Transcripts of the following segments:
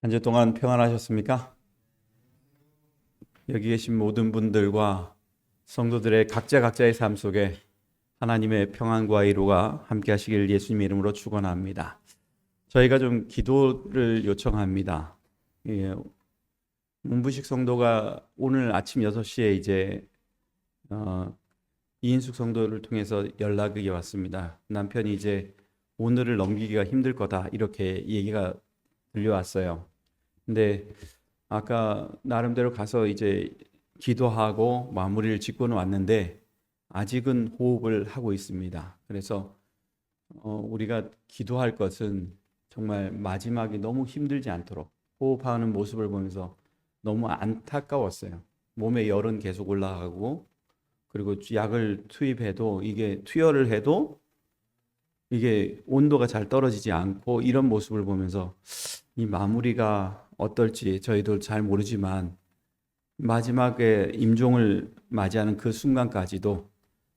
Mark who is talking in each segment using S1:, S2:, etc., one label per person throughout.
S1: 한 주 동안 평안하셨습니까? 여기 계신 모든 분들과 성도들의 각자의 삶 속에 하나님의 평안과 위로가 함께 하시길 예수님의 이름으로 축원합니다. 저희가 좀 기도를 요청합니다. 예, 문부식 성도가 오늘 아침 6시에 이제 이인숙 성도를 통해서 연락이 왔습니다. 남편이 이제 오늘을 넘기기가 힘들 거다 이렇게 얘기가 들려왔어요. 근데 아까 나름대로 가서 이제 기도하고 마무리를 짓고는 왔는데 아직은 호흡을 하고 있습니다. 그래서 우리가 기도할 것은 정말 마지막이 너무 힘들지 않도록 호흡하는 모습을 보면서 너무 안타까웠어요. 몸에 열은 계속 올라가고 그리고 약을 투입해도 이게 투여를 해도 이게 온도가 잘 떨어지지 않고 이런 모습을 보면서 이 마무리가 어떨지 저희도 잘 모르지만 마지막에 임종을 맞이하는 그 순간까지도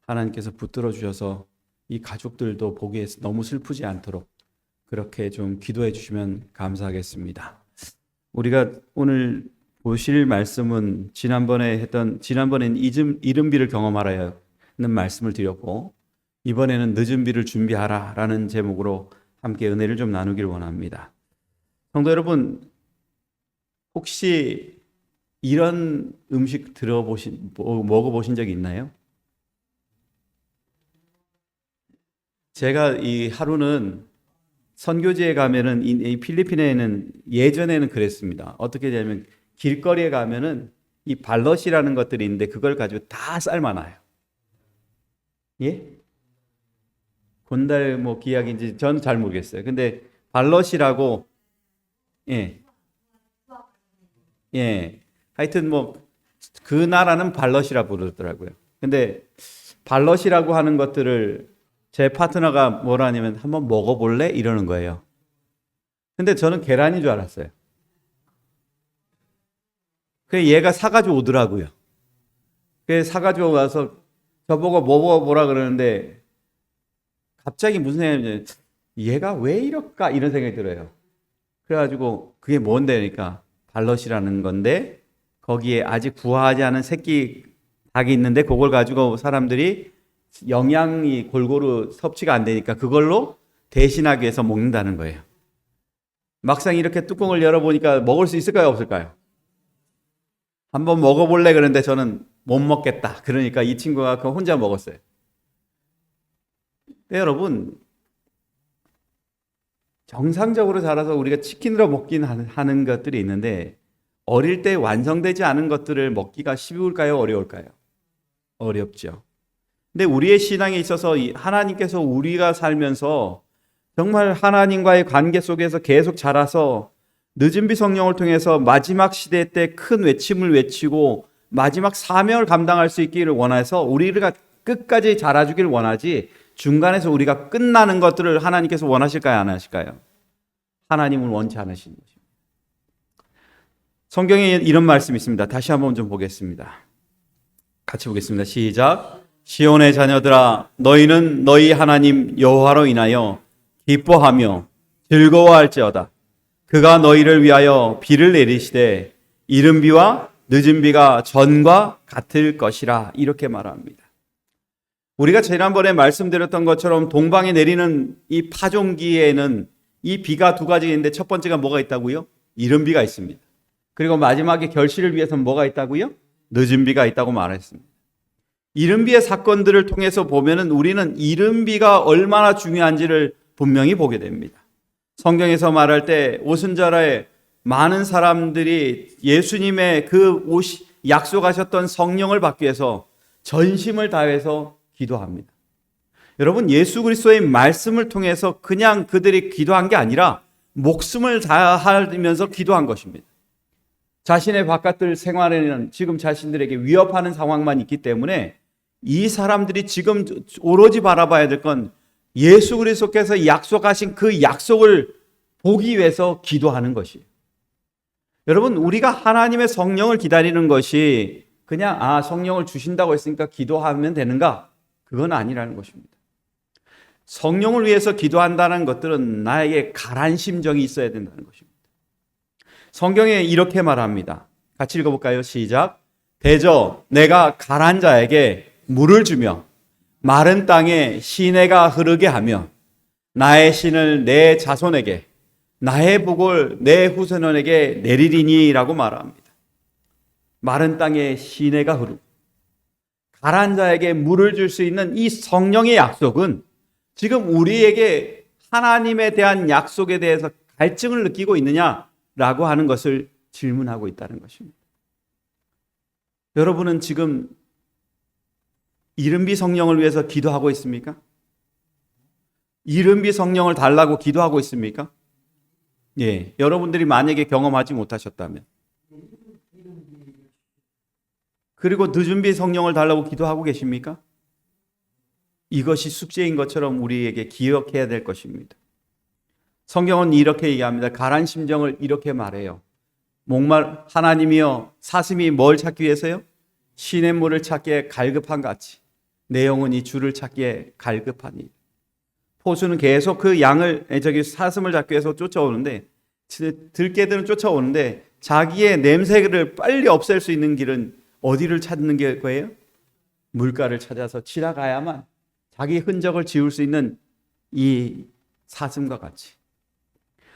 S1: 하나님께서 붙들어 주셔서 이 가족들도 보기에 너무 슬프지 않도록 그렇게 좀 기도해 주시면 감사하겠습니다. 우리가 오늘 보실 말씀은 지난번엔 이른비를 경험하라는 말씀을 드렸고 이번에는 늦은 비를 준비하라라는 제목으로 함께 은혜를 좀 나누길 원합니다. 성도 여러분, 혹시 이런 음식 먹어보신 적이 있나요? 제가 이 하루는 선교지에 가면은 이 필리핀에는 예전에는 그랬습니다. 어떻게 되냐면 길거리에 가면은 이 발럿이라는 것들이 있는데 그걸 가지고 다 삶아놔요. 예? 곤달 뭐 기약인지 저는 잘 모르겠어요. 근데 발럿이라고 예. 예. 하여튼 뭐 그 나라는 발럿이라 부르더라고요. 근데 발럿이라고 하는 것들을 제 파트너가 뭐라 하냐면 한번 먹어볼래? 이러는 거예요. 근데 저는 계란인 줄 알았어요. 그래서 얘가 사가지고 오더라고요. 그래서 사가지고 와서 저보고 먹어보라 그러는데 갑자기 무슨 생각이냐면 얘가 왜 이럴까? 이런 생각이 들어요. 그래가지고 그게 뭔데니까 발럿이라는 건데 거기에 아직 부화하지 않은 새끼 닭이 있는데 그걸 가지고 사람들이 영양이 골고루 섭취가 안 되니까 그걸로 대신하기 위해서 먹는다는 거예요. 막상 이렇게 뚜껑을 열어보니까 먹을 수 있을까요? 없을까요? 한번 먹어볼래 그런데 저는 못 먹겠다. 그러니까 이 친구가 그거 혼자 먹었어요. 근데 여러분 정상적으로 자라서 우리가 치킨으로 먹긴 하는 것들이 있는데 어릴 때 완성되지 않은 것들을 먹기가 쉬울까요? 어려울까요? 어렵죠. 근데 우리의 신앙에 있어서 하나님께서 우리가 살면서 정말 하나님과의 관계 속에서 계속 자라서 늦은비 성령을 통해서 마지막 시대 때 큰 외침을 외치고 마지막 사명을 감당할 수 있기를 원해서 우리가 끝까지 자라주길 원하지 중간에서 우리가 끝나는 것들을 하나님께서 원하실까요? 안 하실까요? 하나님은 원치 않으시는 것입니다. 성경에 이런 말씀이 있습니다. 다시 한번 좀 보겠습니다. 같이 보겠습니다. 시작. 시온의 자녀들아 너희는 너희 하나님 여호와로 인하여 기뻐하며 즐거워할지어다. 그가 너희를 위하여 비를 내리시되 이른 비와 늦은 비가 전과 같을 것이라 이렇게 말합니다. 우리가 지난번에 말씀드렸던 것처럼 동방에 내리는 이 파종기에는 이 비가 두 가지가 있는데 첫 번째가 뭐가 있다고요? 이른 비가 있습니다. 그리고 마지막에 결실을 위해서는 뭐가 있다고요? 늦은 비가 있다고 말했습니다. 이른 비의 사건들을 통해서 보면은 우리는 이른 비가 얼마나 중요한지를 분명히 보게 됩니다. 성경에서 말할 때 오순절에 많은 사람들이 예수님의 그 약속하셨던 성령을 받기 위해서 전심을 다해서 기도합니다. 여러분 예수 그리스도의 말씀을 통해서 그냥 그들이 기도한 게 아니라 목숨을 다하면서 기도한 것입니다. 자신의 바깥들 생활에는 지금 자신들에게 위협하는 상황만 있기 때문에 이 사람들이 지금 오로지 바라봐야 될 건 예수 그리스도께서 약속하신 그 약속을 보기 위해서 기도하는 것이에요. 여러분 우리가 하나님의 성령을 기다리는 것이 그냥 성령을 주신다고 했으니까 기도하면 되는가? 그건 아니라는 것입니다. 성령을 위해서 기도한다는 것들은 나에게 가란 심정이 있어야 된다는 것입니다. 성경에 이렇게 말합니다. 같이 읽어볼까요? 시작. 대저 내가 가난 자에게 물을 주며 마른 땅에 시내가 흐르게 하며 나의 신을 내 자손에게 나의 복을 내 후손에게 내리리니라고 말합니다. 마른 땅에 시내가 흐르고 가난 자에게 물을 줄 수 있는 이 성령의 약속은 지금 우리에게 하나님에 대한 약속에 대해서 갈증을 느끼고 있느냐라고 하는 것을 질문하고 있다는 것입니다. 여러분은 지금 이른비 성령을 위해서 기도하고 있습니까? 이른비 성령을 달라고 기도하고 있습니까? 예, 여러분들이 만약에 경험하지 못하셨다면, 그리고 늦은비 성령을 달라고 기도하고 계십니까? 이것이 숙제인 것처럼 우리에게 기억해야 될 것입니다. 성경은 이렇게 얘기합니다. 가란 심정을 이렇게 말해요. 하나님이여 사슴이 뭘 찾기 위해서요? 시냇물을 찾기에 갈급한 같이 내 영혼이 주를 찾기에 갈급하니. 포수는 계속 그 사슴을 잡기 위해서 쫓아오는데, 들깨들은 쫓아오는데 자기의 냄새를 빨리 없앨 수 있는 길은 어디를 찾는 게 거예요? 물가를 찾아서 지나가야만 자기 흔적을 지울 수 있는 이 사슴과 같이,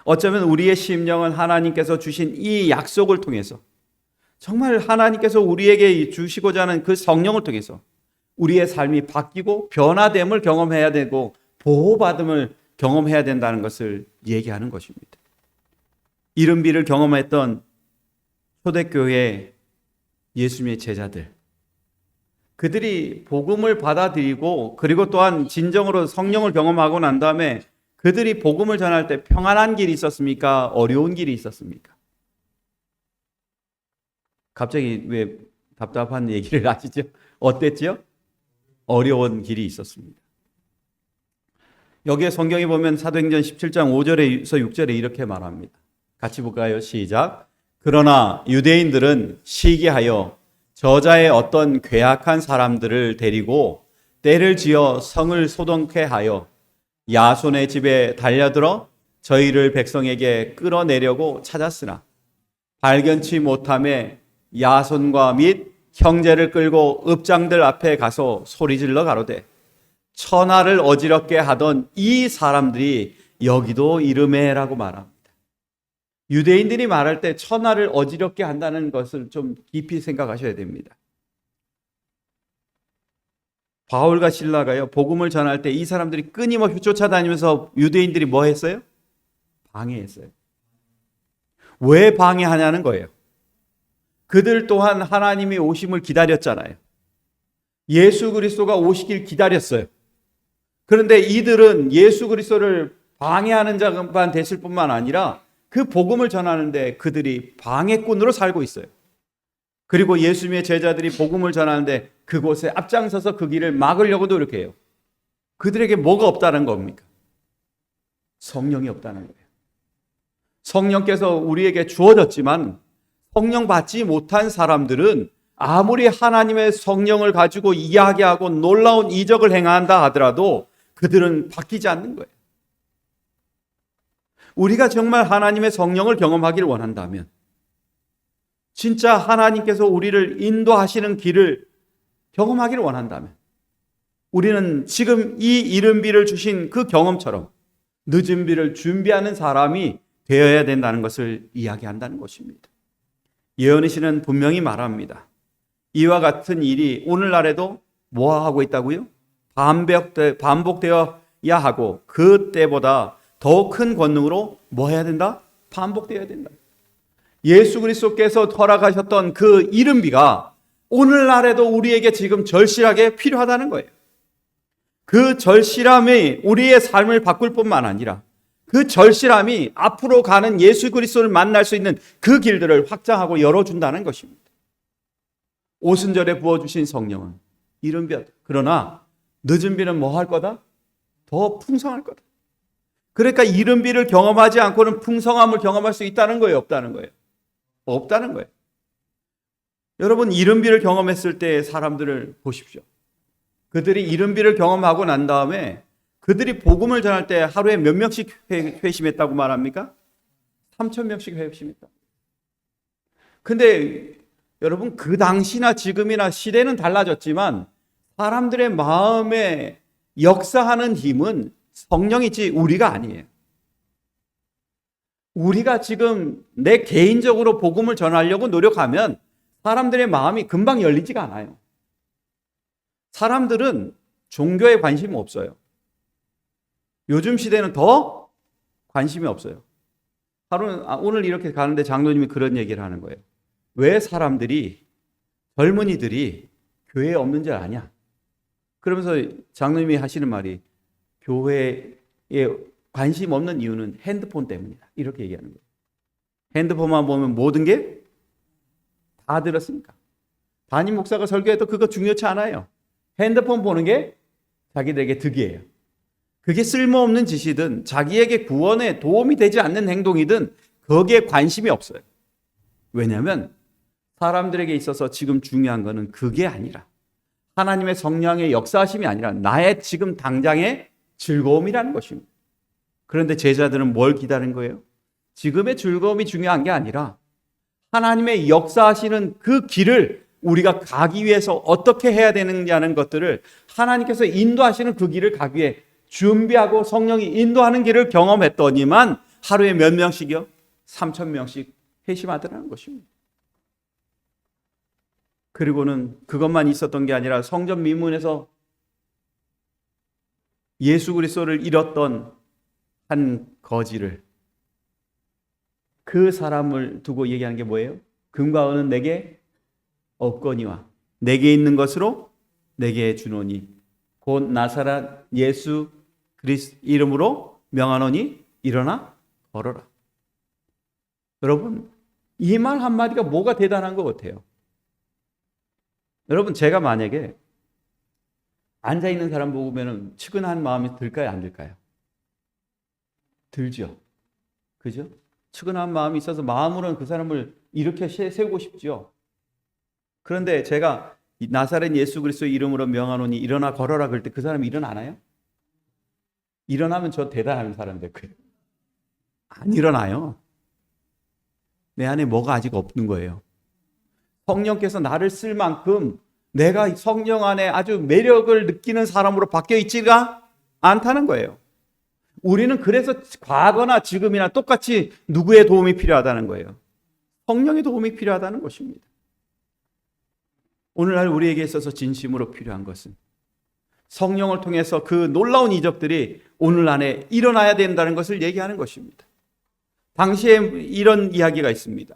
S1: 어쩌면 우리의 심령은 하나님께서 주신 이 약속을 통해서, 정말 하나님께서 우리에게 주시고자 하는 그 성령을 통해서 우리의 삶이 바뀌고 변화됨을 경험해야 되고 보호받음을 경험해야 된다는 것을 얘기하는 것입니다. 이른비를 경험했던 초대교회 예수님의 제자들, 그들이 복음을 받아들이고 그리고 또한 진정으로 성령을 경험하고 난 다음에 그들이 복음을 전할 때 평안한 길이 있었습니까? 어려운 길이 있었습니까? 갑자기 왜 답답한 얘기를 하시죠? 어땠죠? 어려운 길이 있었습니다. 여기에 성경에 보면 사도행전 17장 5절에서 6절에 이렇게 말합니다. 같이 볼까요? 시작. 그러나 유대인들은 시기하여 저자의 어떤 괴악한 사람들을 데리고 때를 지어 성을 소동케 하여 야손의 집에 달려들어 저희를 백성에게 끌어내려고 찾았으나 발견치 못함에 야손과 및 형제를 끌고 읍장들 앞에 가서 소리질러 가로되 천하를 어지럽게 하던 이 사람들이 여기도 이르매라고 말합니다. 유대인들이 말할 때 천하를 어지럽게 한다는 것을 좀 깊이 생각하셔야 됩니다. 바울과 실라가요, 복음을 전할 때 이 사람들이 끊임없이 쫓아다니면서 유대인들이 뭐 했어요? 방해했어요. 왜 방해하냐는 거예요. 그들 또한 하나님이 오심을 기다렸잖아요. 예수 그리스도가 오시길 기다렸어요. 그런데 이들은 예수 그리스도를 방해하는 자만 됐을 뿐만 아니라 그 복음을 전하는데 그들이 방해꾼으로 살고 있어요. 그리고 예수님의 제자들이 복음을 전하는데 그곳에 앞장서서 그 길을 막으려고 노력해요. 그들에게 뭐가 없다는 겁니까? 성령이 없다는 거예요. 성령께서 우리에게 주어졌지만 성령 받지 못한 사람들은 아무리 하나님의 성령을 가지고 이야기하고 놀라운 이적을 행한다 하더라도 그들은 바뀌지 않는 거예요. 우리가 정말 하나님의 성령을 경험하기를 원한다면, 진짜 하나님께서 우리를 인도하시는 길을 경험하기를 원한다면, 우리는 지금 이 이른 비를 주신 그 경험처럼 늦은 비를 준비하는 사람이 되어야 된다는 것을 이야기한다는 것입니다. 예언의 시는 분명히 말합니다. 이와 같은 일이 오늘날에도 뭐 하고 있다고요? 반복되어야 하고 그때보다 더 큰 권능으로 뭐 해야 된다? 반복되어야 된다. 예수 그리스도께서 허락하셨던 그 이른 비가 오늘날에도 우리에게 지금 절실하게 필요하다는 거예요. 그 절실함이 우리의 삶을 바꿀 뿐만 아니라 그 절실함이 앞으로 가는 예수 그리스도를 만날 수 있는 그 길들을 확장하고 열어준다는 것입니다. 오순절에 부어주신 성령은 이른 비였다. 그러나 늦은 비는 뭐 할 거다? 더 풍성할 거다. 그러니까 이른 비를 경험하지 않고는 풍성함을 경험할 수 있다는 거예요? 없다는 거예요? 없다는 거예요. 여러분, 이른 비를 경험했을 때 사람들을 보십시오. 그들이 이른 비를 경험하고 난 다음에 그들이 복음을 전할 때 하루에 몇 명씩 회심했다고 말합니까? 3,000명씩 회심했다. 근데 여러분, 그 당시나 지금이나 시대는 달라졌지만 사람들의 마음에 역사하는 힘은 성령이지 우리가 아니에요. 우리가 지금 내 개인적으로 복음을 전하려고 노력하면 사람들의 마음이 금방 열리지가 않아요. 사람들은 종교에 관심이 없어요. 요즘 시대는 더 관심이 없어요. 오늘 이렇게 가는데 장로님이 그런 얘기를 하는 거예요. 왜 사람들이, 젊은이들이 교회에 없는 줄 아냐? 그러면서 장로님이 하시는 말이, 교회에 관심 없는 이유는 핸드폰 때문이다, 이렇게 얘기하는 거예요. 핸드폰만 보면 모든 게 다 들었으니까. 담임 목사가 설교해도 그거 중요치 않아요. 핸드폰 보는 게 자기들에게 득이에요. 그게 쓸모없는 짓이든 자기에게 구원에 도움이 되지 않는 행동이든 거기에 관심이 없어요. 왜냐하면 사람들에게 있어서 지금 중요한 거는 그게 아니라, 하나님의 성령의 역사하심이 아니라 나의 지금 당장의 즐거움이라는 것입니다. 그런데 제자들은 뭘 기다린 거예요? 지금의 즐거움이 중요한 게 아니라 하나님의 역사하시는 그 길을 우리가 가기 위해서 어떻게 해야 되느냐는 것들을, 하나님께서 인도하시는 그 길을 가기 위해 준비하고 성령이 인도하는 길을 경험했더니만 하루에 몇 명씩이요? 3,000명씩 회심하더라는 것입니다. 그리고는 그것만 있었던 게 아니라 성전 미문에서 예수 그리스도를 잃었던 한 거지를, 그 사람을 두고 얘기하는 게 뭐예요? 금과 은은 내게 없거니와 내게 있는 것으로 내게 주노니 곧 나사렛 예수 그리스도 이름으로 명하노니 일어나 걸어라. 여러분, 이 말 한마디가 뭐가 대단한 것 같아요? 여러분, 제가 만약에 앉아있는 사람 보면 측은한 마음이 들까요, 안 들까요? 들죠. 그죠? 측은한 마음이 있어서 마음으로는 그 사람을 이렇게 세우고 싶죠. 그런데 제가 나사렛 예수 그리스도 이름으로 명하노니 일어나 걸어라 그럴 때 그 사람이 일어나나요? 일어나면 저 대단한 사람 될 거예요. 안 일어나요. 내 안에 뭐가 아직 없는 거예요. 성령께서 나를 쓸 만큼 내가 성령 안에 아주 매력을 느끼는 사람으로 바뀌어 있지가 않다는 거예요. 우리는 그래서 과거나 지금이나 똑같이 누구의 도움이 필요하다는 거예요? 성령의 도움이 필요하다는 것입니다. 오늘날 우리에게 있어서 진심으로 필요한 것은 성령을 통해서 그 놀라운 이적들이 오늘 안에 일어나야 된다는 것을 얘기하는 것입니다. 당시에 이런 이야기가 있습니다.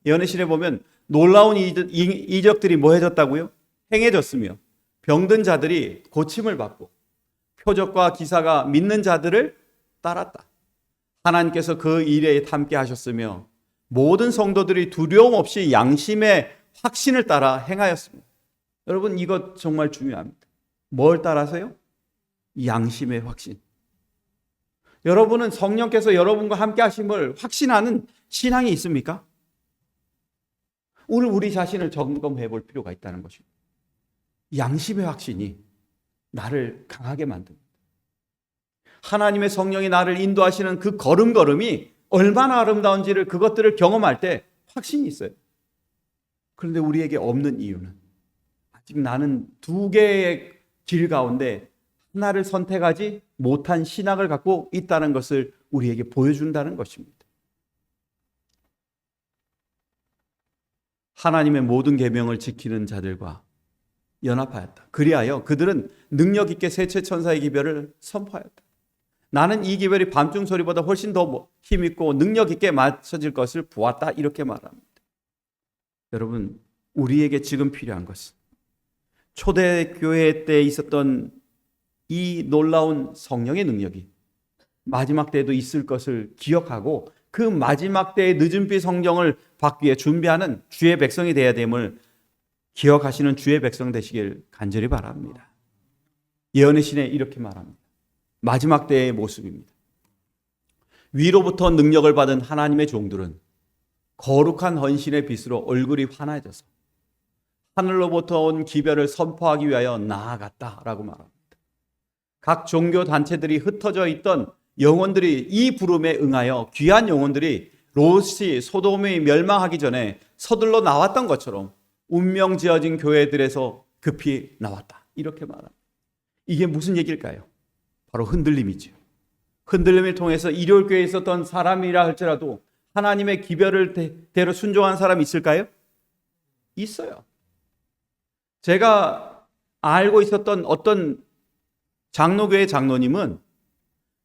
S1: 예언의 보면 놀라운 이적들이 뭐 해졌다고요? 행해졌으며 병든 자들이 고침을 받고 표적과 기사가 믿는 자들을 따랐다. 하나님께서 그 일에 함께 하셨으며 모든 성도들이 두려움 없이 양심의 확신을 따라 행하였습니다. 여러분, 이것 정말 중요합니다. 뭘 따라서요? 양심의 확신. 여러분은 성령께서 여러분과 함께 하심을 확신하는 신앙이 있습니까? 오늘 우리 자신을 점검해 볼 필요가 있다는 것입니다. 양심의 확신이 나를 강하게 만듭니다. 하나님의 성령이 나를 인도하시는 그 걸음걸음이 얼마나 아름다운지를, 그것들을 경험할 때 확신이 있어요. 그런데 우리에게 없는 이유는 아직 나는 두 개의 길 가운데 하나를 선택하지 못한 신앙을 갖고 있다는 것을 우리에게 보여준다는 것입니다. 하나님의 모든 계명을 지키는 자들과 연합하였다. 그리하여 그들은 능력 있게 세체 천사의 기별을 선포하였다. 나는 이 기별이 밤중 소리보다 훨씬 더 힘있고 능력 있게 맞춰질 것을 보았다. 이렇게 말합니다. 여러분, 우리에게 지금 필요한 것은 초대교회 때 있었던 이 놀라운 성령의 능력이 마지막 때에도 있을 것을 기억하고 그 마지막 때의 늦은비 성령을 받기 위해 준비하는 주의 백성이 되어야 됨을 기억하시는 주의 백성 되시길 간절히 바랍니다. 예언의 신에 이렇게 말합니다. 마지막 때의 모습입니다. 위로부터 능력을 받은 하나님의 종들은 거룩한 헌신의 빛으로 얼굴이 환해져서 하늘로부터 온 기별을 선포하기 위하여 나아갔다라고 말합니다. 각 종교 단체들이 흩어져 있던 영혼들이 이 부름에 응하여 귀한 영혼들이 롯이 소돔이 멸망하기 전에 서둘러 나왔던 것처럼 운명 지어진 교회들에서 급히 나왔다. 이렇게 말합니다. 이게 무슨 얘기일까요? 바로 흔들림이죠. 흔들림을 통해서 일요일교회에 있었던 사람이라 할지라도 하나님의 기별을 대로 순종한 사람이 있을까요? 있어요. 제가 알고 있었던 어떤 장로교회 장로님은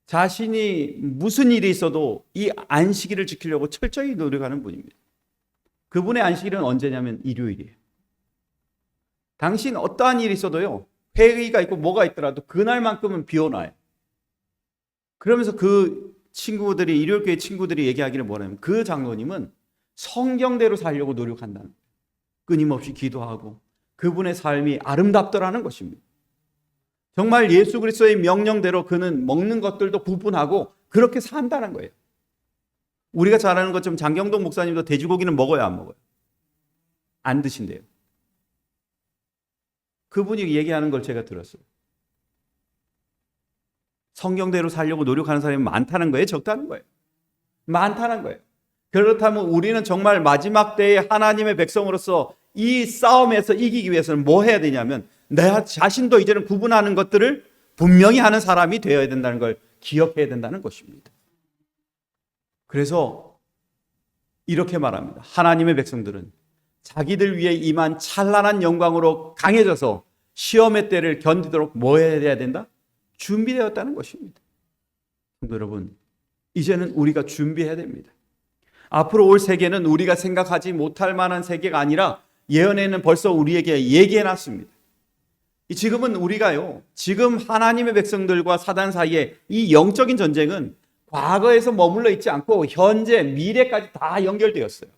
S1: 자신이 무슨 일이 있어도 이 안식일을 지키려고 철저히 노력하는 분입니다. 그분의 안식일은 언제냐면 일요일이에요. 당신 어떠한 일이 있어도요, 회의가 있고 뭐가 있더라도 그날만큼은 비워놔요. 그러면서 그 친구들이, 일요일교회 친구들이 얘기하기를 뭐냐면 그 장로님은 성경대로 살려고 노력한다는 거예요. 끊임없이 기도하고 그분의 삶이 아름답더라는 것입니다. 정말 예수 그리스도의 명령대로 그는 먹는 것들도 구분하고 그렇게 산다는 거예요. 우리가 잘 아는 것처럼 장경동 목사님도 돼지고기는 먹어요, 안 먹어요? 안 드신대요. 그분이 얘기하는 걸 제가 들었어요. 성경대로 살려고 노력하는 사람이 많다는 거예요? 적다는 거예요? 많다는 거예요. 그렇다면 우리는 정말 마지막 때에 하나님의 백성으로서 이 싸움에서 이기기 위해서는 뭐 해야 되냐면 내 자신도 이제는 구분하는 것들을 분명히 하는 사람이 되어야 된다는 걸 기억해야 된다는 것입니다. 그래서 이렇게 말합니다. 하나님의 백성들은 자기들 위해 임한 찬란한 영광으로 강해져서 시험의 때를 견디도록 뭐 해야 된다? 준비되었다는 것입니다. 여러분, 이제는 우리가 준비해야 됩니다. 앞으로 올 세계는 우리가 생각하지 못할 만한 세계가 아니라 예언에는 벌써 우리에게 얘기해놨습니다. 지금은 우리가요, 지금 하나님의 백성들과 사단 사이에 이 영적인 전쟁은 과거에서 머물러 있지 않고 현재, 미래까지 다 연결되었어요.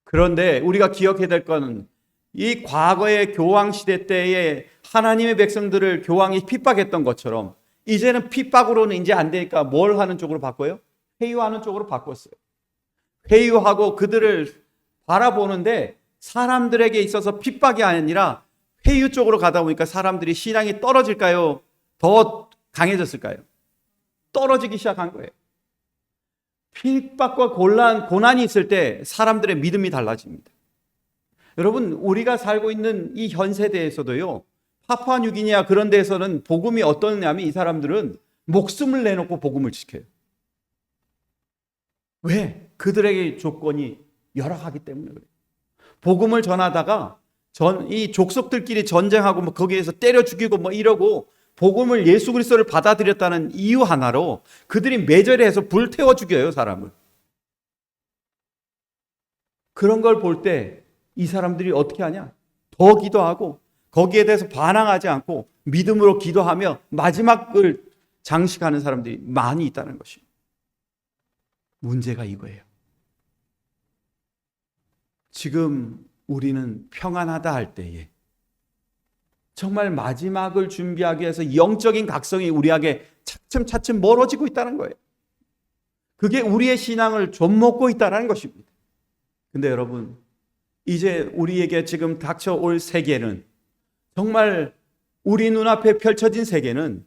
S1: 그런데 우리가 기억해야 될 것은 이 과거의 교황시대 때에 하나님의 백성들을 교황이 핍박했던 것처럼 이제는 핍박으로는 이제 안 되니까 뭘 하는 쪽으로 바꿔요? 회유하는 쪽으로 바꿨어요. 회유하고 그들을 바라보는데 사람들에게 있어서 핍박이 아니라 회유 쪽으로 가다 보니까 사람들이 신앙이 떨어질까요? 더 강해졌을까요? 떨어지기 시작한 거예요. 핍박과 고난이 있을 때 사람들의 믿음이 달라집니다. 여러분, 우리가 살고 있는 이 현 세대에서도요, 파푸아뉴기니아 그런 데에서는 복음이 어떠냐면 이 사람들은 목숨을 내놓고 복음을 지켜요. 왜? 그들에게 조건이 열악하기 때문에 그래요. 복음을 전하다가 이 족속들끼리 전쟁하고 뭐 거기에서 때려 죽이고 뭐 이러고 복음을 예수 그리스도를 받아들였다는 이유 하나로 그들이 매절해서 불태워 죽여요, 사람을. 그런 걸 볼 때 이 사람들이 어떻게 하냐? 더 기도하고 거기에 대해서 반항하지 않고 믿음으로 기도하며 마지막을 장식하는 사람들이 많이 있다는 것입니다. 문제가 이거예요. 지금 우리는 평안하다 할 때에 정말 마지막을 준비하기 위해서 영적인 각성이 우리에게 차츰차츰 멀어지고 있다는 거예요. 그게 우리의 신앙을 좀먹고 있다는 것입니다. 근데 여러분, 이제 우리에게 지금 닥쳐올 세계는 정말 우리 눈앞에 펼쳐진 세계는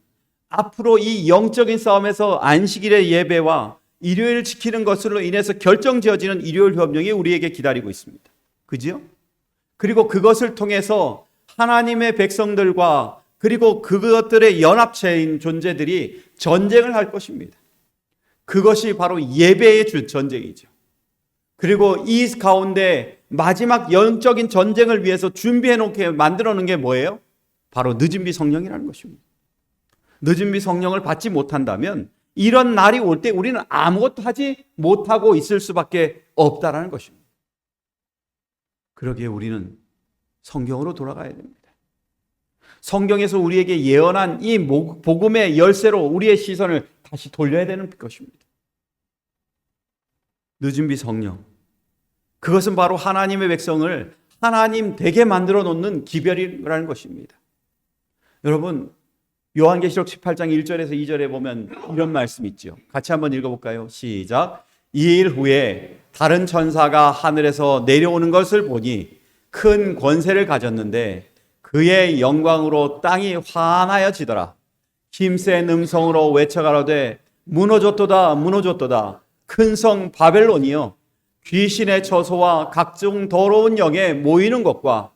S1: 앞으로 이 영적인 싸움에서 안식일의 예배와 일요일을 지키는 것으로 인해서 결정지어지는 일요일 협령이 우리에게 기다리고 있습니다. 그죠? 그리고 그것을 통해서 하나님의 백성들과 그리고 그것들의 연합체인 존재들이 전쟁을 할 것입니다. 그것이 바로 예배의 전쟁이죠. 그리고 이 가운데 마지막 영적인 전쟁을 위해서 준비해 놓게 만들어 놓은 게 뭐예요? 바로 늦은비 성령이라는 것입니다. 늦은비 성령을 받지 못한다면 이런 날이 올 때 우리는 아무것도 하지 못하고 있을 수밖에 없다라는 것입니다. 그러기에 우리는 성경으로 돌아가야 됩니다. 성경에서 우리에게 예언한 이 복음의 열쇠로 우리의 시선을 다시 돌려야 되는 것입니다. 늦은비 성령, 그것은 바로 하나님의 백성을 하나님 되게 만들어 놓는 기별이라는 것입니다. 여러분, 요한계시록 18장 1절에서 2절에 보면 이런 말씀이 있죠. 같이 한번 읽어볼까요? 시작. 2일 후에 다른 천사가 하늘에서 내려오는 것을 보니 큰 권세를 가졌는데 그의 영광으로 땅이 환하여지더라. 힘센 음성으로 외쳐가로되 무너졌도다 무너졌도다. 큰 성 바벨론이요 귀신의 처소와 각종 더러운 영에 모이는 것과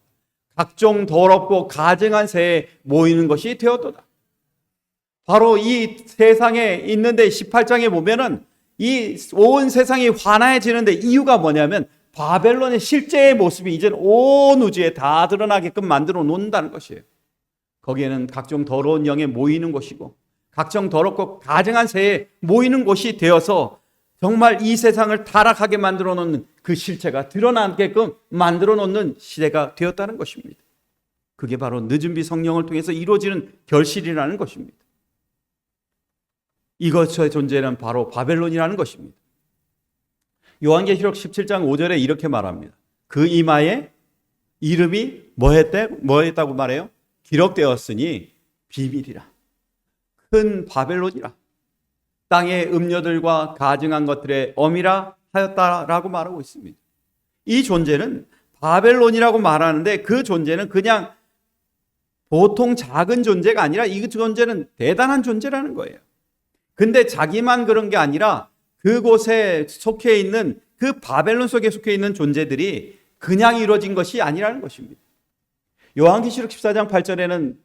S1: 각종 더럽고 가증한 새에 모이는 것이 되었도다. 바로 이 세상에 있는데 18장에 보면은 이 온 세상이 환해지는데 이유가 뭐냐면 바벨론의 실제의 모습이 이제는 온 우주에 다 드러나게끔 만들어 놓는다는 것이에요. 거기에는 각종 더러운 영에 모이는 곳이고 각종 더럽고 가증한 새에 모이는 곳이 되어서 정말 이 세상을 타락하게 만들어 놓는 그 실체가 드러나게끔 만들어 놓는 시대가 되었다는 것입니다. 그게 바로 늦은비 성령을 통해서 이루어지는 결실이라는 것입니다. 이것의 존재는 바로 바벨론이라는 것입니다. 요한계시록 17장 5절에 이렇게 말합니다. 그 이마에 이름이 뭐했다고 말해요? 기록되었으니 비밀이라. 큰 바벨론이라. 땅의 음료들과 가증한 것들의 엄이라 하였다라고 말하고 있습니다. 이 존재는 바벨론이라고 말하는데 그 존재는 그냥 보통 작은 존재가 아니라 이 존재는 대단한 존재라는 거예요. 근데 자기만 그런 게 아니라 그곳에 속해 있는 그 바벨론 속에 속해 있는 존재들이 그냥 이루어진 것이 아니라는 것입니다. 요한계시록 14장 8절에는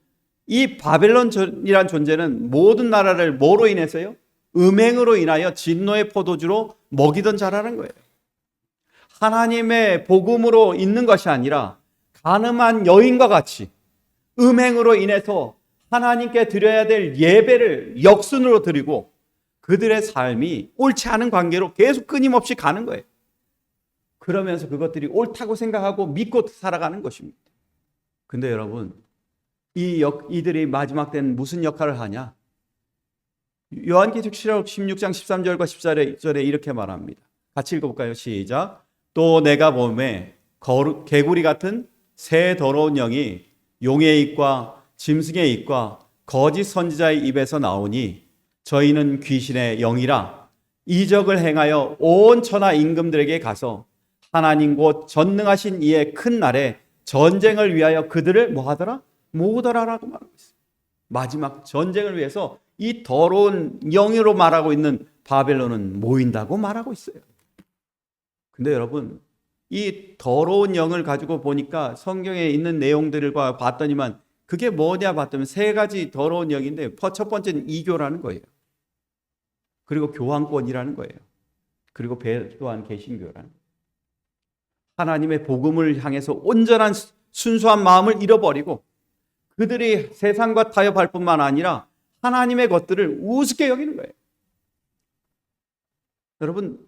S1: 이 바벨론이란 존재는 모든 나라를 뭐로 인해서요? 음행으로 인하여 진노의 포도주로 먹이던 자라는 거예요. 하나님의 복음으로 있는 것이 아니라 가늠한 여인과 같이 음행으로 인해서 하나님께 드려야 될 예배를 역순으로 드리고 그들의 삶이 옳지 않은 관계로 계속 끊임없이 가는 거예요. 그러면서 그것들이 옳다고 생각하고 믿고 살아가는 것입니다. 근데 여러분, 이들이 마지막 때는 무슨 역할을 하냐? 요한계시록 16장 13절과 14절에 이렇게 말합니다. 같이 읽어볼까요? 시작. 또 내가 보매 개구리 같은 새 더러운 영이 용의 입과 짐승의 입과 거짓 선지자의 입에서 나오니 저희는 귀신의 영이라 이적을 행하여 온 천하 임금들에게 가서 하나님 곧 전능하신 이의 큰 날에 전쟁을 위하여 그들을 뭐하더라? 모으더라라고 말하고 있어요. 마지막 전쟁을 위해서 이 더러운 영으로 말하고 있는 바벨론은 모인다고 말하고 있어요. 근데 여러분, 이 더러운 영을 가지고 보니까 성경에 있는 내용들과 봤더니만 그게 뭐냐 봤더니 세 가지 더러운 영인데 첫 번째는 이교라는 거예요. 그리고 교황권이라는 거예요. 그리고 또한 개신교라는 거예요. 하나님의 복음을 향해서 온전한 순수한 마음을 잃어버리고 그들이 세상과 타협할 뿐만 아니라 하나님의 것들을 우습게 여기는 거예요. 여러분,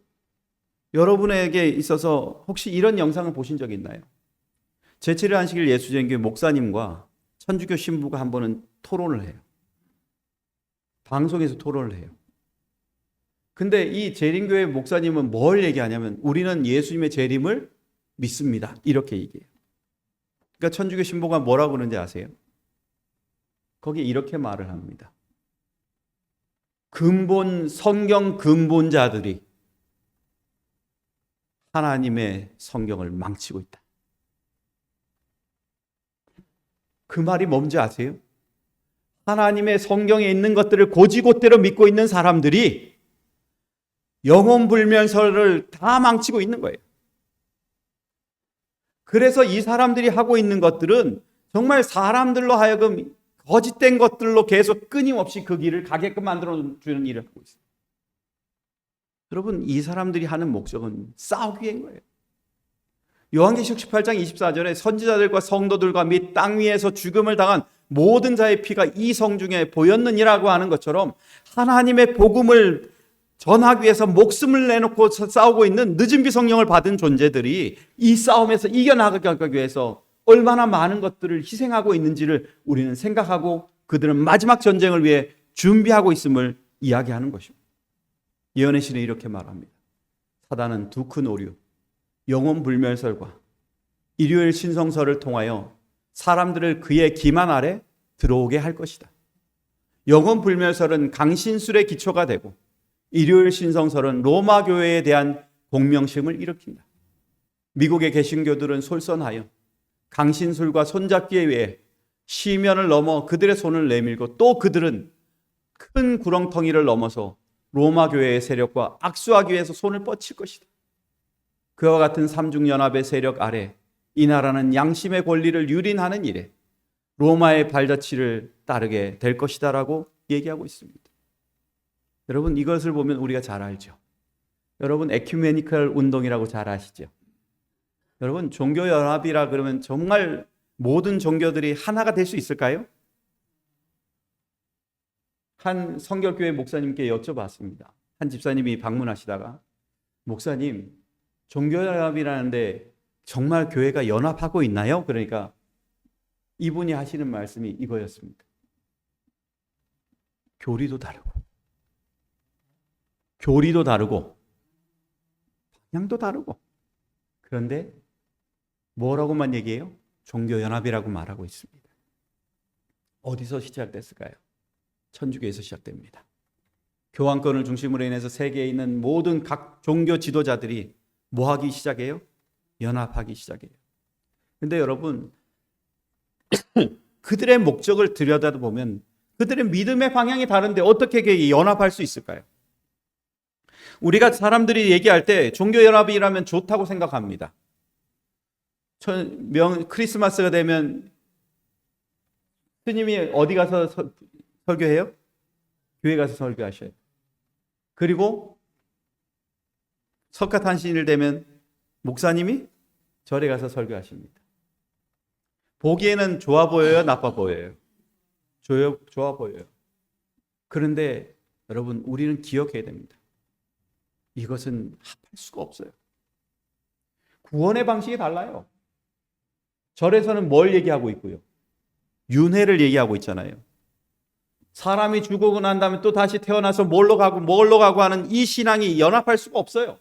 S1: 여러분에게 있어서 혹시 이런 영상을 보신 적 있나요? 제7일 안식일 예수전교회 목사님과 천주교 신부가 한 번은 토론을 해요. 방송에서 토론을 해요. 근데 이 재림교회 목사님은 뭘 얘기하냐면 우리는 예수님의 재림을 믿습니다. 이렇게 얘기해요. 그러니까 천주교 신부가 뭐라고 그러는지 아세요? 거기에 이렇게 말을 합니다. 성경 근본자들이 하나님의 성경을 망치고 있다. 그 말이 뭔지 아세요? 하나님의 성경에 있는 것들을 고지곳대로 믿고 있는 사람들이 영혼불면설을 다 망치고 있는 거예요. 그래서 이 사람들이 하고 있는 것들은 정말 사람들로 하여금 거짓된 것들로 계속 끊임없이 그 길을 가게끔 만들어주는 일을 하고 있어요. 여러분, 이 사람들이 하는 목적은 싸우기 위한 거예요. 요한계시록 18장 24절에 선지자들과 성도들과 및 땅 위에서 죽음을 당한 모든 자의 피가 이 성 중에 보였느니라고 하는 것처럼 하나님의 복음을 전하기 위해서 목숨을 내놓고 싸우고 있는 늦은비 성령을 받은 존재들이 이 싸움에서 이겨나가기 위해서 얼마나 많은 것들을 희생하고 있는지를 우리는 생각하고 그들은 마지막 전쟁을 위해 준비하고 있음을 이야기하는 것입니다. 예언의 신은 이렇게 말합니다. 사단은 두 큰 오류, 영혼불멸설과 일요일 신성설을 통하여 사람들을 그의 기만 아래 들어오게 할 것이다. 영혼불멸설은 강신술의 기초가 되고 일요일 신성설은 로마 교회에 대한 공명심을 일으킨다. 미국의 개신교들은 솔선하여 강신술과 손잡기에 의해 시면을 넘어 그들의 손을 내밀고 또 그들은 큰 구렁텅이를 넘어서 로마 교회의 세력과 악수하기 위해서 손을 뻗칠 것이다. 그와 같은 삼중연합의 세력 아래 이 나라는 양심의 권리를 유린하는 일에 로마의 발자취를 따르게 될 것이다라고 얘기하고 있습니다. 여러분, 이것을 보면 우리가 잘 알죠. 여러분, 에큐메니컬 운동이라고 잘 아시죠? 여러분, 종교연합이라 그러면 정말 모든 종교들이 하나가 될 수 있을까요? 한 성결교회 목사님께 여쭤봤습니다. 한 집사님이 방문하시다가, 목사님, 종교연합이라는데 정말 교회가 연합하고 있나요? 그러니까 이분이 하시는 말씀이 이거였습니다. 교리도 다르고 방향도 다르고, 그런데 뭐라고만 얘기해요? 종교연합이라고 말하고 있습니다. 어디서 시작됐을까요? 천주교에서 시작됩니다. 교황권을 중심으로 인해서 세계에 있는 모든 각 종교 지도자들이 뭐 하기 시작해요? 연합하기 시작해요. 근데 여러분, 그들의 목적을 들여다보면 그들의 믿음의 방향이 다른데 어떻게 연합할 수 있을까요? 우리가 사람들이 얘기할 때 종교연합이라면 좋다고 생각합니다. 크리스마스가 되면 스님이 어디 가서 설교해요? 교회 가서 설교하셔요. 그리고 석가탄신일 되면 목사님이 절에 가서 설교하십니다. 보기에는 좋아 보여요? 나빠 보여요? 좋아 보여요. 그런데 여러분, 우리는 기억해야 됩니다. 이것은 합할 수가 없어요. 구원의 방식이 달라요. 절에서는 뭘 얘기하고 있고요? 윤회를 얘기하고 있잖아요. 사람이 죽고 난 다음에 또 다시 태어나서 뭘로 가고 하는 이 신앙이 연합할 수가 없어요.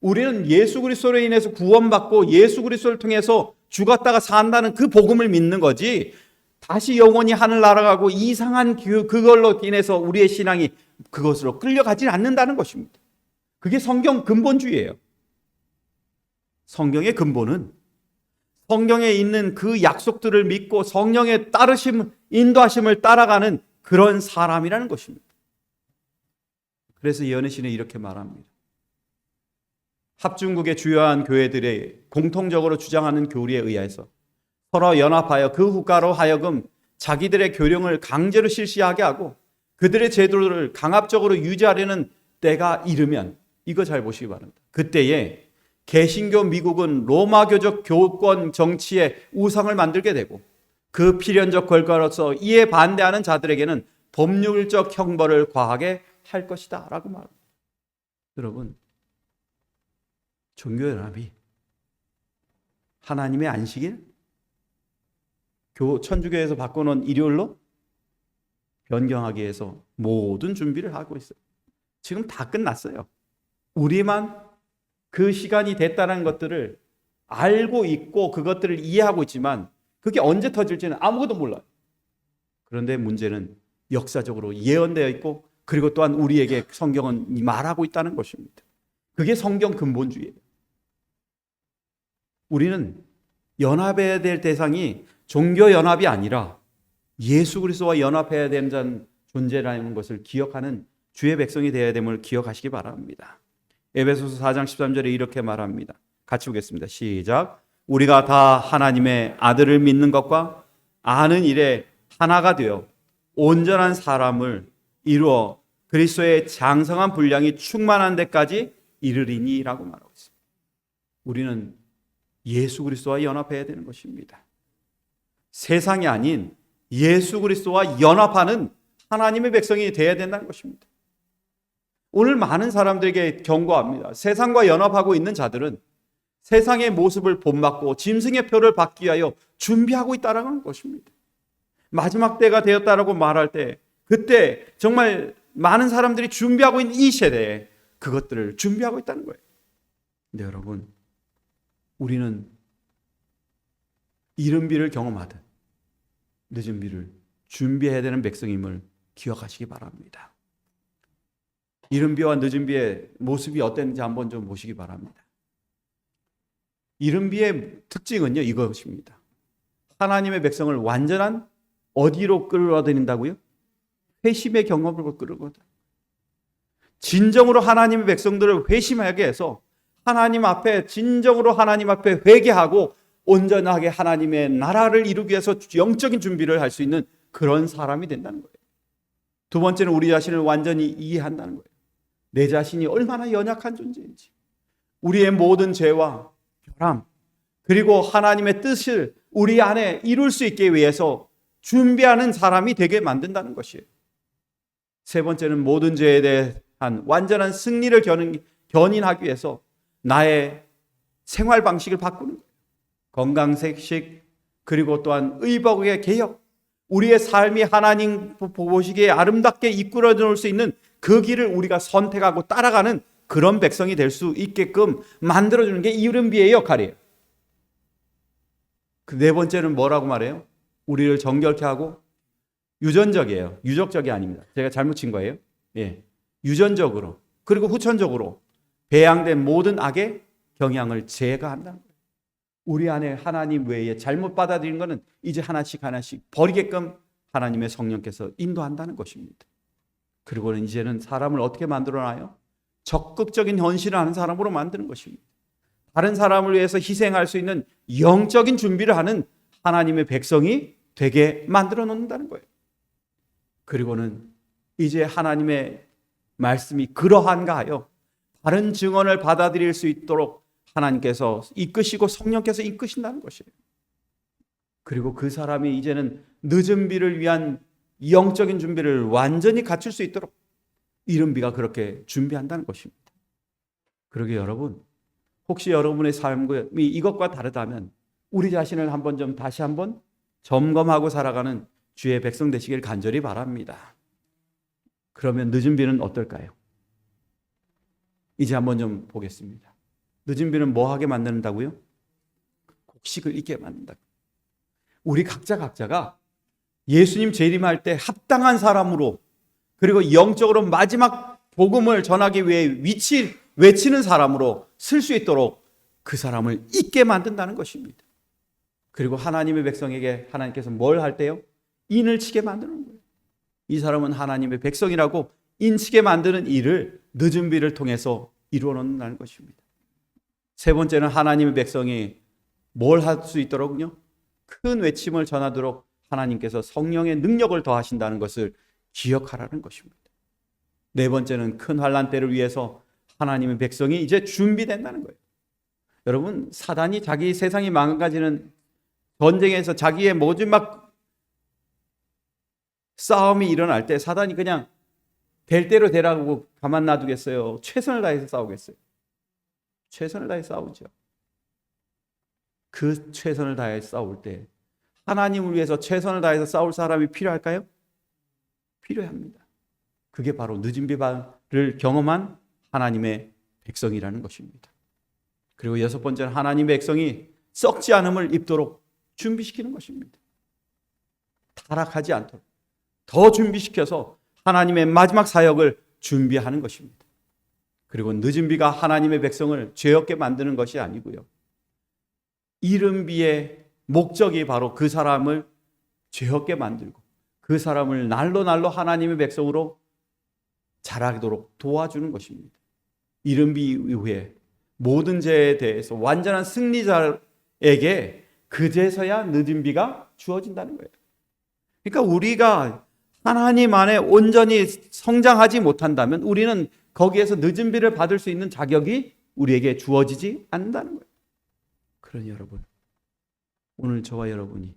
S1: 우리는 예수 그리스도로 인해서 구원받고 예수 그리스도를 통해서 죽었다가 산다는 그 복음을 믿는 거지, 다시 영원히 하늘 날아가고 이상한 그걸로 인해서 우리의 신앙이 그것으로 끌려가지 않는다는 것입니다. 그게 성경 근본주의예요. 성경의 근본은 성경에 있는 그 약속들을 믿고 성령의 인도하심을 따라가는 그런 사람이라는 것입니다. 그래서 이현애신은 이렇게 말합니다. 합중국의 주요한 교회들의 공통적으로 주장하는 교리에 의해서 서로 연합하여 그 국가로 하여금 자기들의 교령을 강제로 실시하게 하고 그들의 제도를 강압적으로 유지하려는 때가 이르면, 이거 잘 보시기 바랍니다. 그때에 개신교 미국은 로마교적 교권 정치의 우상을 만들게 되고 그 필연적 결과로서 이에 반대하는 자들에게는 법률적 형벌을 과하게 할 것이다 라고 말합니다. 여러분, 종교연합이 하나님의 안식일, 천주교에서 바꿔놓은 일요일로 변경하기 위해서 모든 준비를 하고 있어요. 지금 다 끝났어요. 우리만 그 시간이 됐다는 것들을 알고 있고 그것들을 이해하고 있지만 그게 언제 터질지는 아무것도 몰라요. 그런데 문제는 역사적으로 예언되어 있고 그리고 또한 우리에게 성경은 말하고 있다는 것입니다. 그게 성경 근본주의예요. 우리는 연합해야 될 대상이 종교연합이 아니라 예수 그리스도와 연합해야 되는 존재라는 것을 기억하는 주의 백성이 되어야 됨을 기억하시기 바랍니다. 에베소서 4장 13절에 이렇게 말합니다. 같이 보겠습니다. 시작. 우리가 다 하나님의 아들을 믿는 것과 아는 일에 하나가 되어 온전한 사람을 이루어 그리스도의 장성한 분량이 충만한 데까지 이르리니라고 말하고 있습니다. 우리는 예수 그리스도와 연합해야 되는 것입니다. 세상이 아닌 예수 그리스도와 연합하는 하나님의 백성이 되어야 된다는 것입니다. 오늘 많은 사람들에게 경고합니다. 세상과 연합하고 있는 자들은 세상의 모습을 본받고 짐승의 표를 받기 위하여 준비하고 있다는 것입니다. 마지막 때가 되었다라고 말할 때 그때 정말 많은 사람들이 준비하고 있는 이 세대에 그것들을 준비하고 있다는 거예요. 근데 여러분, 우리는 이른 비를 경험하듯 늦은 비를 준비해야 되는 백성임을 기억하시기 바랍니다. 이른 비와 늦은 비의 모습이 어땠는지 한번 좀 보시기 바랍니다. 이른 비의 특징은요, 이것입니다. 하나님의 백성을 완전한 어디로 끌어들인다고요? 회심의 경험으로 끌어들인다. 진정으로 하나님의 백성들을 회심하게 해서 하나님 앞에 진정으로 하나님 앞에 회개하고 온전하게 하나님의 나라를 이루기 위해서 영적인 준비를 할 수 있는 그런 사람이 된다는 거예요. 두 번째는 우리 자신을 완전히 이해한다는 거예요. 내 자신이 얼마나 연약한 존재인지, 우리의 모든 죄와 결함, 그리고 하나님의 뜻을 우리 안에 이룰 수 있게 위해서 준비하는 사람이 되게 만든다는 것이에요. 세 번째는 모든 죄에 대한 완전한 승리를 견인하기 위해서 나의 생활 방식을 바꾸는 거예요. 건강식식, 그리고 또한 의복의 개혁, 우리의 삶이 하나님 보시기에 아름답게 이끌어 놓을 수 있는 그 길을 우리가 선택하고 따라가는 그런 백성이 될 수 있게끔 만들어주는 게 이른비의 역할이에요. 그 네 번째는 뭐라고 말해요? 우리를 정결케 하고 유전적이에요. 유적적이 아닙니다. 제가 잘못 친 거예요. 예, 유전적으로 그리고 후천적으로 배양된 모든 악의 경향을 제거한다는 거예요. 우리 안에 하나님 외에 잘못 받아들인 것은 이제 하나씩 하나씩 버리게끔 하나님의 성령께서 인도한다는 것입니다. 그리고는 이제는 사람을 어떻게 만들어놔요? 적극적인 헌신을 하는 사람으로 만드는 것입니다. 다른 사람을 위해서 희생할 수 있는 영적인 준비를 하는 하나님의 백성이 되게 만들어 놓는다는 거예요. 그리고는 이제 하나님의 말씀이 그러한가 하여 다른 증언을 받아들일 수 있도록 하나님께서 이끄시고 성령께서 이끄신다는 것이에요. 그리고 그 사람이 이제는 늦은 비를 위한 영적인 준비를 완전히 갖출 수 있도록 이른 비가 그렇게 준비한다는 것입니다. 그러게 여러분, 혹시 여러분의 삶이 이것과 다르다면 우리 자신을 한번 좀 다시 한번 점검하고 살아가는 주의 백성 되시길 간절히 바랍니다. 그러면 늦은 비는 어떨까요? 이제 한번 좀 보겠습니다. 늦은 비는 뭐 하게 만든다고요? 곡식을 잊게 만든다. 우리 각자가 예수님 재림할 때 합당한 사람으로, 그리고 영적으로 마지막 복음을 전하기 위해 외치는 사람으로 쓸 수 있도록 그 사람을 잊게 만든다는 것입니다. 그리고 하나님의 백성에게 하나님께서 뭘 할 때요? 인을 치게 만드는 거예요. 이 사람은 하나님의 백성이라고 인치게 만드는 일을 늦은 비를 통해서 이루어 놓는다는 것입니다. 세 번째는 하나님의 백성이 뭘 할 수 있도록요? 큰 외침을 전하도록 하나님께서 성령의 능력을 더하신다는 것을 기억하라는 것입니다. 네 번째는 큰 환난 때를 위해서 하나님의 백성이 이제 준비된다는 거예요. 여러분, 사단이 자기 세상이 망가지는 전쟁에서 자기의 마지막 싸움이 일어날 때 사단이 그냥 될 대로 되라고 가만 놔두겠어요? 최선을 다해서 싸우겠어요? 최선을 다해 싸우죠. 그 최선을 다해 싸울 때 하나님을 위해서 최선을 다해서 싸울 사람이 필요할까요? 필요합니다. 그게 바로 늦은 비를 경험한 하나님의 백성이라는 것입니다. 그리고 여섯 번째는 하나님의 백성이 썩지 않음을 입도록 준비시키는 것입니다. 타락하지 않도록 더 준비시켜서 하나님의 마지막 사역을 준비하는 것입니다. 그리고 늦은 비가 하나님의 백성을 죄 없게 만드는 것이 아니고요, 이른 비의 목적이 바로 그 사람을 죄 없게 만들고 그 사람을 날로 하나님의 백성으로 자라도록 도와주는 것입니다. 이른 비 이후에 모든 죄에 대해서 완전한 승리자에게 그제서야 늦은 비가 주어진다는 거예요. 그러니까 우리가 하나님 안에 온전히 성장하지 못한다면 우리는 거기에서 늦은 비를 받을 수 있는 자격이 우리에게 주어지지 않는다는 거예요. 그러니 여러분, 오늘 저와 여러분이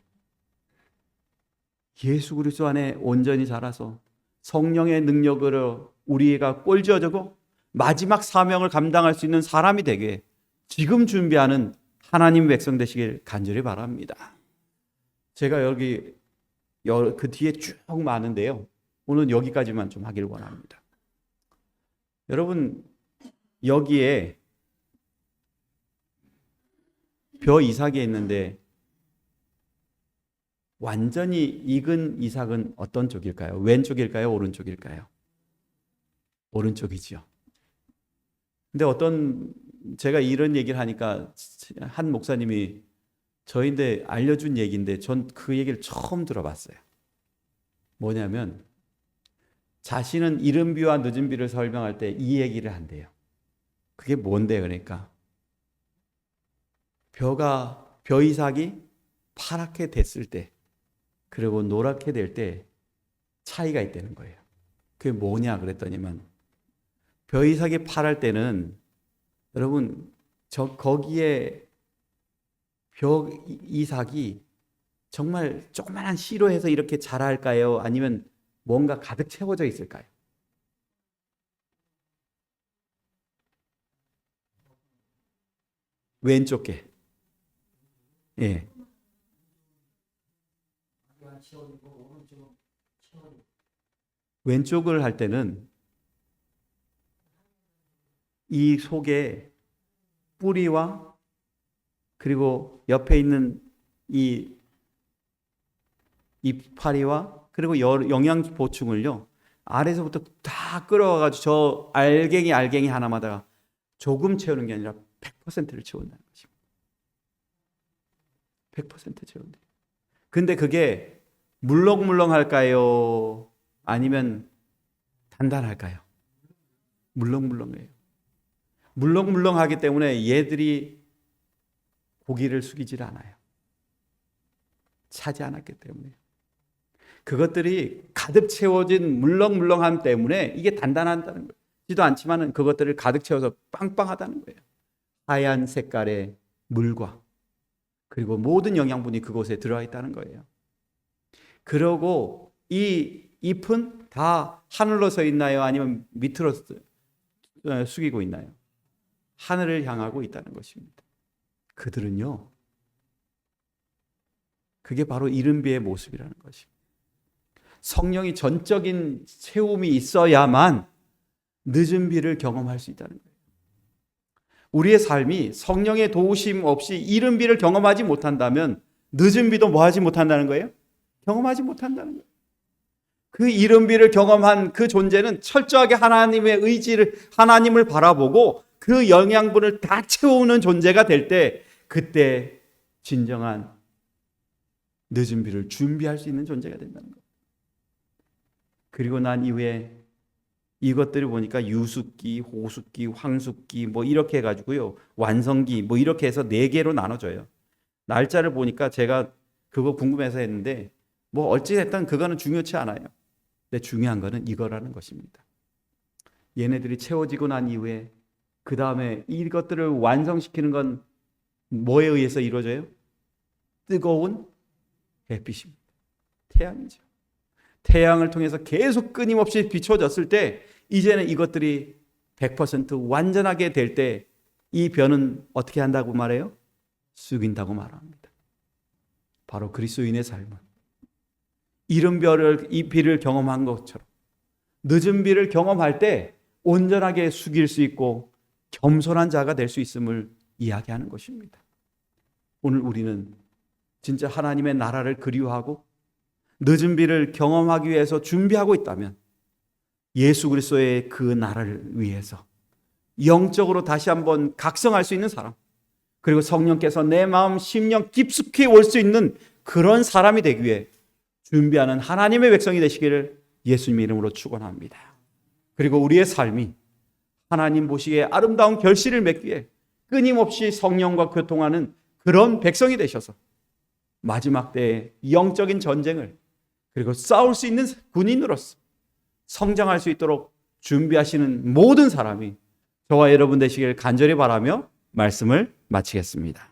S1: 예수 그리스도 안에 온전히 자라서 성령의 능력으로 우리가 꼴지어지고 마지막 사명을 감당할 수 있는 사람이 되게 지금 준비하는 하나님 백성 되시길 간절히 바랍니다. 제가 여기 그 뒤에 쭉 많은데요, 오늘 여기까지만 좀 하길 원합니다. 여러분, 여기에 벼 이삭이 있는데 완전히 익은 이삭은 어떤 쪽일까요? 왼쪽일까요? 오른쪽일까요? 오른쪽이지요. 근데 제가 이런 얘기를 하니까 한 목사님이 저인데 알려준 얘기인데 전 그 얘기를 처음 들어봤어요. 뭐냐면 자신은 이른비와 늦은비를 설명할 때 이 얘기를 한대요. 그게 뭔데? 그러니까 벼이삭이 파랗게 됐을 때 그리고 노랗게 될 때 차이가 있다는 거예요. 그게 뭐냐 그랬더니만 벼이삭이 파랄 때는 여러분 거기에 벼이삭이 정말 조그만한 씨로 해서 이렇게 자랄까요? 아니면 뭔가 가득 채워져 있을까요? 왼쪽 게. 예. 왼쪽을 할 때는 이 속에 뿌리와 그리고 옆에 있는 이 이파리와 그리고 영양 보충을요 아래서부터 다 끌어와가지고 저 알갱이 하나마다 조금 채우는 게 아니라 100%를 채운다는 것입니다. 100% 채운대요. 근데 그게 물렁물렁할까요? 아니면 단단할까요? 물렁물렁해요. 물렁물렁하기 때문에 얘들이 고기를 숙이질 않아요. 차지 않았기 때문에. 그것들이 가득 채워진 물렁물렁함 때문에 이게 단단하다는 거예요. 지도 않지만 그것들을 가득 채워서 빵빵하다는 거예요. 하얀 색깔의 물과 그리고 모든 영양분이 그곳에 들어가 있다는 거예요. 그러고 이 잎은 다 하늘로 서 있나요? 아니면 밑으로 숙이고 있나요? 하늘을 향하고 있다는 것입니다. 그들은요, 그게 바로 이른비의 모습이라는 것입니다. 성령이 전적인 채움이 있어야만 늦은 비를 경험할 수 있다는 거예요. 우리의 삶이 성령의 도우심 없이 이른 비를 경험하지 못한다면 늦은 비도 뭐 하지 못한다는 거예요? 경험하지 못한다는 거예요. 그 이른 비를 경험한 그 존재는 철저하게 하나님의 의지를, 하나님을 바라보고 그 영양분을 다 채우는 존재가 될 때, 그때 진정한 늦은 비를 준비할 수 있는 존재가 된다는 거예요. 그리고 난 이후에 이것들을 보니까 유숙기, 호숙기, 황숙기 뭐 이렇게 해가지고요, 완성기 뭐 이렇게 해서 4개로 나눠져요. 날짜를 보니까 제가 그거 궁금해서 했는데 뭐 어찌됐든 그거는 중요치 않아요. 근데 중요한 거는 이거라는 것입니다. 얘네들이 채워지고 난 이후에 그 다음에 이것들을 완성시키는 건 뭐에 의해서 이루어져요? 뜨거운 햇빛입니다. 태양이죠. 태양을 통해서 계속 끊임없이 비춰졌을 때 이제는 이것들이 100% 완전하게 될 때 이 벼는 어떻게 한다고 말해요? 숙인다고 말합니다. 바로 그리스도인의 삶은 이른 벼를, 이 비를 경험한 것처럼 늦은 비를 경험할 때 온전하게 숙일 수 있고 겸손한 자가 될 수 있음을 이야기하는 것입니다. 오늘 우리는 진짜 하나님의 나라를 그리워하고 늦은 비를 경험하기 위해서 준비하고 있다면 예수 그리스도의 그 나라를 위해서 영적으로 다시 한번 각성할 수 있는 사람, 그리고 성령께서 내 마음 심령 깊숙이 올 수 있는 그런 사람이 되기 위해 준비하는 하나님의 백성이 되시기를 예수님의 이름으로 축원합니다. 그리고 우리의 삶이 하나님 보시기에 아름다운 결실을 맺기에 끊임없이 성령과 교통하는 그런 백성이 되셔서 마지막 때의 영적인 전쟁을, 그리고 싸울 수 있는 군인으로서 성장할 수 있도록 준비하시는 모든 사람이 저와 여러분 되시길 간절히 바라며 말씀을 마치겠습니다.